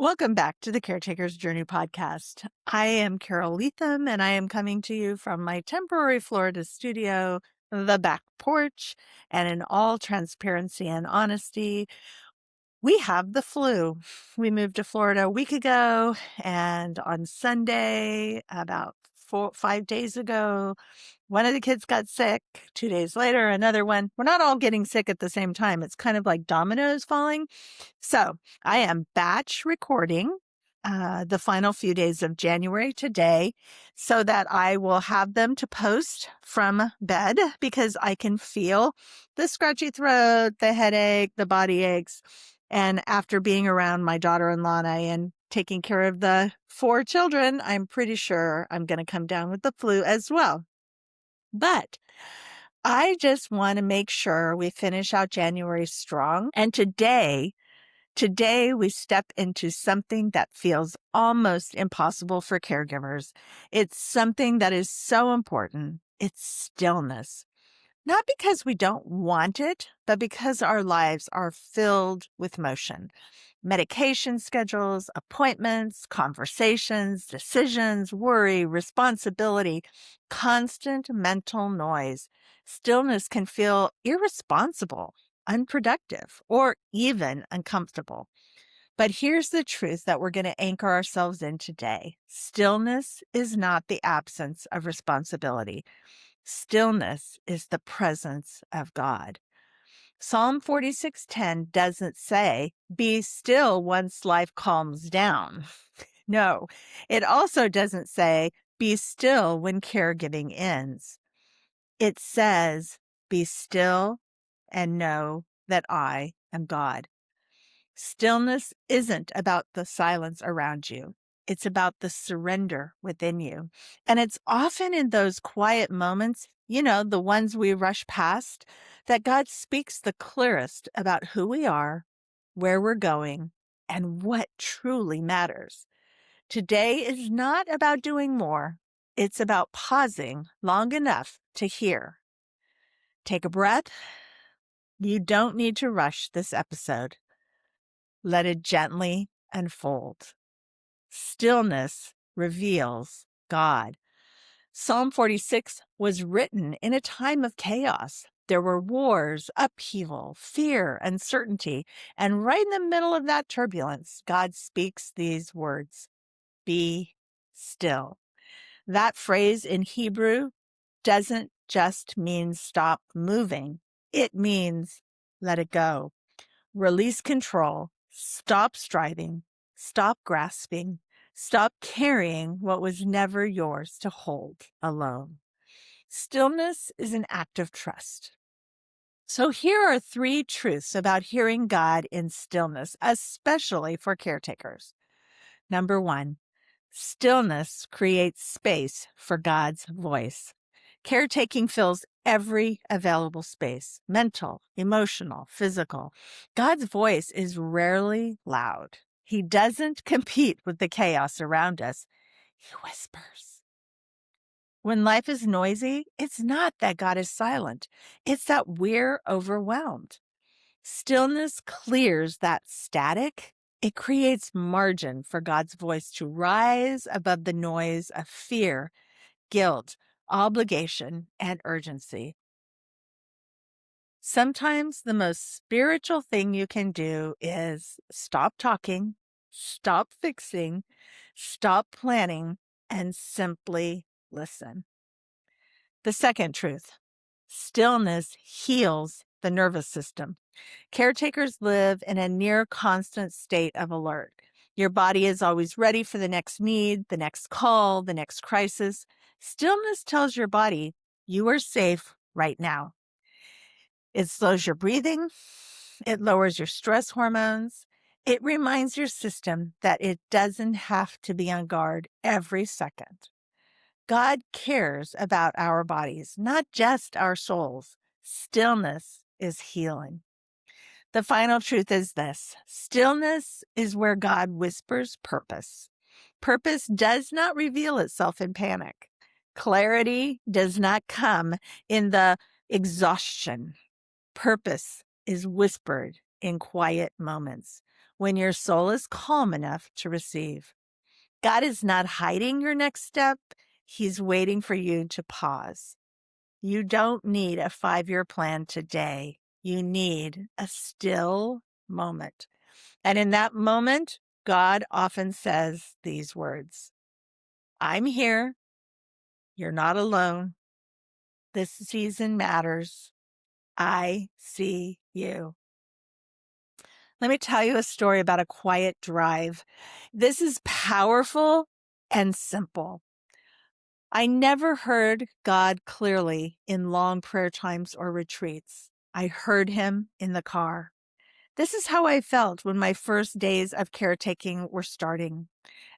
Welcome back to the Caretaker's Journey podcast. I am Carol Leatham, and I am coming to you from my temporary Florida studio, the back porch. And in all transparency and honesty, we have the flu. We moved to Florida a week ago, and on Sunday, about 5 days ago, one of the kids got sick. 2 days later, another one. We're not all getting sick at the same time. It's kind of like dominoes falling. So I am batch recording the final few days of January today so that I will have them to post from bed because I can feel the scratchy throat, the headache, the body aches. And after being around my daughter-in-law and I and taking care of the 4 children, I'm pretty sure I'm going to come down with the flu as well. But I just want to make sure we finish out January strong. And today we step into something that feels almost impossible for caregivers. It's something that is so important. It's stillness. Not because we don't want it, but because our lives are filled with motion. Medication schedules, appointments, conversations, decisions, worry, responsibility, constant mental noise. Stillness can feel irresponsible, unproductive, or even uncomfortable. But here's the truth that we're going to anchor ourselves in today. Stillness is not the absence of responsibility. Stillness is the presence of God. Psalm 46:10 doesn't say, be still once life calms down. No, it also doesn't say, be still when caregiving ends. It says, be still and know that I am God. Stillness isn't about the silence around you. It's about the surrender within you. And it's often in those quiet moments, the ones we rush past, that God speaks the clearest about who we are, where we're going, and what truly matters. Today is not about doing more. It's about pausing long enough to hear. Take a breath. You don't need to rush this episode. Let it gently unfold. Stillness reveals God. Psalm 46 was written in a time of chaos. There were wars, upheaval, fear, uncertainty. And right in the middle of that turbulence, God speaks these words, be still. That phrase in Hebrew doesn't just mean stop moving. It means let it go. Release control. Stop striving. Stop grasping. Stop carrying what was never yours to hold alone. Stillness is an act of trust. So here are 3 truths about hearing God in stillness, especially for caretakers. Number 1, stillness creates space for God's voice. Caretaking fills every available space, mental, emotional, physical. God's voice is rarely loud. He doesn't compete with the chaos around us. He whispers. When life is noisy, it's not that God is silent. It's that we're overwhelmed. Stillness clears that static. It creates margin for God's voice to rise above the noise of fear, guilt, obligation, and urgency. Sometimes the most spiritual thing you can do is stop talking, stop fixing, stop planning, and simply listen. The second truth, stillness heals the nervous system. Caretakers live in a near constant state of alert. Your body is always ready for the next need, the next call, the next crisis. Stillness tells your body you are safe right now. It slows your breathing. It lowers your stress hormones. It reminds your system that it doesn't have to be on guard every second. God cares about our bodies, not just our souls. Stillness is healing. The final truth is this: stillness is where God whispers purpose. Purpose does not reveal itself in panic. Clarity does not come in the exhaustion. Purpose is whispered in quiet moments. when your soul is calm enough to receive. God is not hiding your next step. He's waiting for you to pause. You don't need a 5-year plan today. You need a still moment. And in that moment, God often says these words: I'm here. You're not alone. This season matters. I see you. Let me tell you a story about a quiet drive. This is powerful and simple. I never heard God clearly in long prayer times or retreats. I heard him in the car. This is how I felt when my first days of caretaking were starting.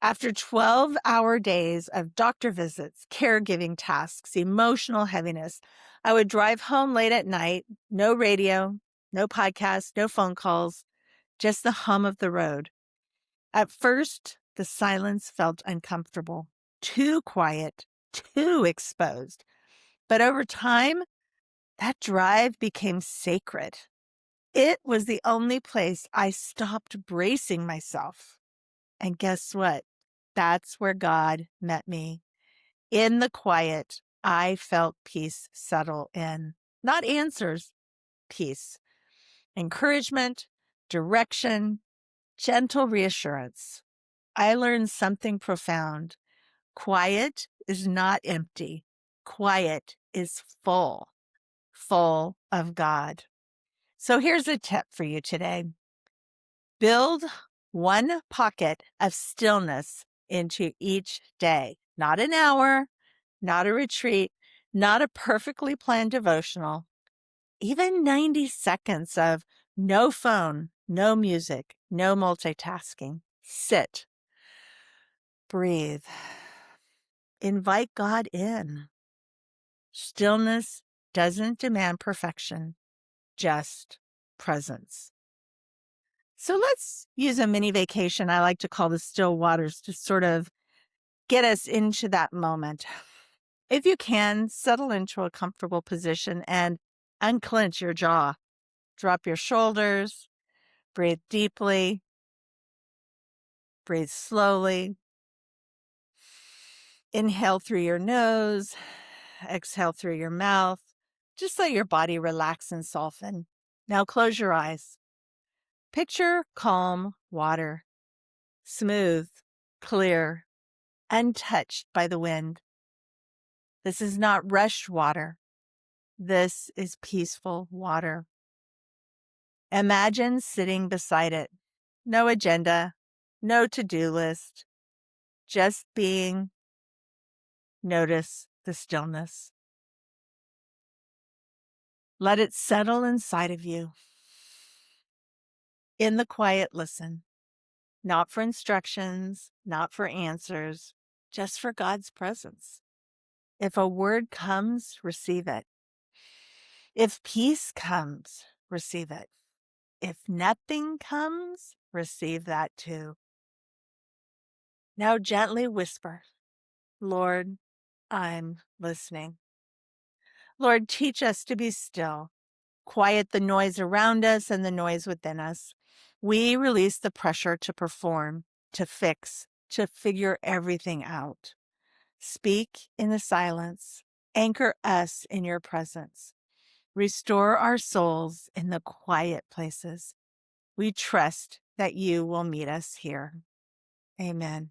After 12-hour days of doctor visits, caregiving tasks, emotional heaviness, I would drive home late at night, no radio, no podcast, no phone calls, just the hum of the road. At first, the silence felt uncomfortable, too quiet, too exposed. But over time, that drive became sacred. It was the only place I stopped bracing myself. And guess what? That's where God met me. In the quiet, I felt peace settle in. Not answers, peace. Encouragement, direction, gentle reassurance. I learned something profound. Quiet is not empty. Quiet is full of God. So here's a tip for you today. Build one pocket of stillness into each day. Not an hour, not a retreat, not a perfectly planned devotional. Even 90 seconds of no phone, no music, no multitasking. Sit, breathe, invite God in. Stillness doesn't demand perfection, just presence. So let's use a mini vacation I like to call the still waters to sort of get us into that moment. If you can, settle into a comfortable position and unclench your jaw. Drop your shoulders, breathe deeply, breathe slowly. Inhale through your nose, exhale through your mouth. Just let your body relax and soften. Now close your eyes. Picture calm water, smooth, clear, untouched by the wind. This is not rushed water. This is peaceful water. Imagine sitting beside it. No agenda, no to-do list, just being. Notice the stillness. Let it settle inside of you. In the quiet, listen. Not for instructions, not for answers, just for God's presence. If a word comes, receive it. If peace comes, receive it. If nothing comes, receive that too. Now gently whisper, Lord, I'm listening. Lord, teach us to be still. Quiet the noise around us and the noise within us. We release the pressure to perform, to fix, to figure everything out. Speak in the silence. Anchor us in your presence. Restore our souls in the quiet places. We trust that you will meet us here. Amen.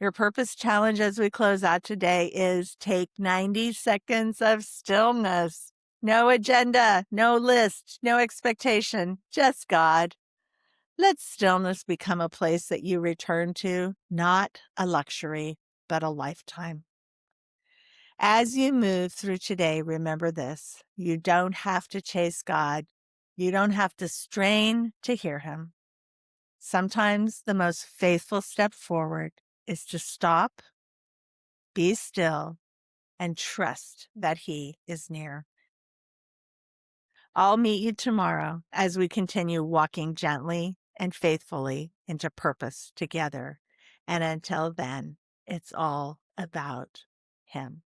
Your purpose challenge as we close out today is take 90 seconds of stillness. No agenda, no list, no expectation, just God. Let stillness become a place that you return to, not a luxury, but a lifetime. As you move through today, remember this. You don't have to chase God. You don't have to strain to hear him. Sometimes the most faithful step forward is to stop, be still, and trust that he is near. I'll meet you tomorrow as we continue walking gently and faithfully into purpose together. And until then, it's all about him.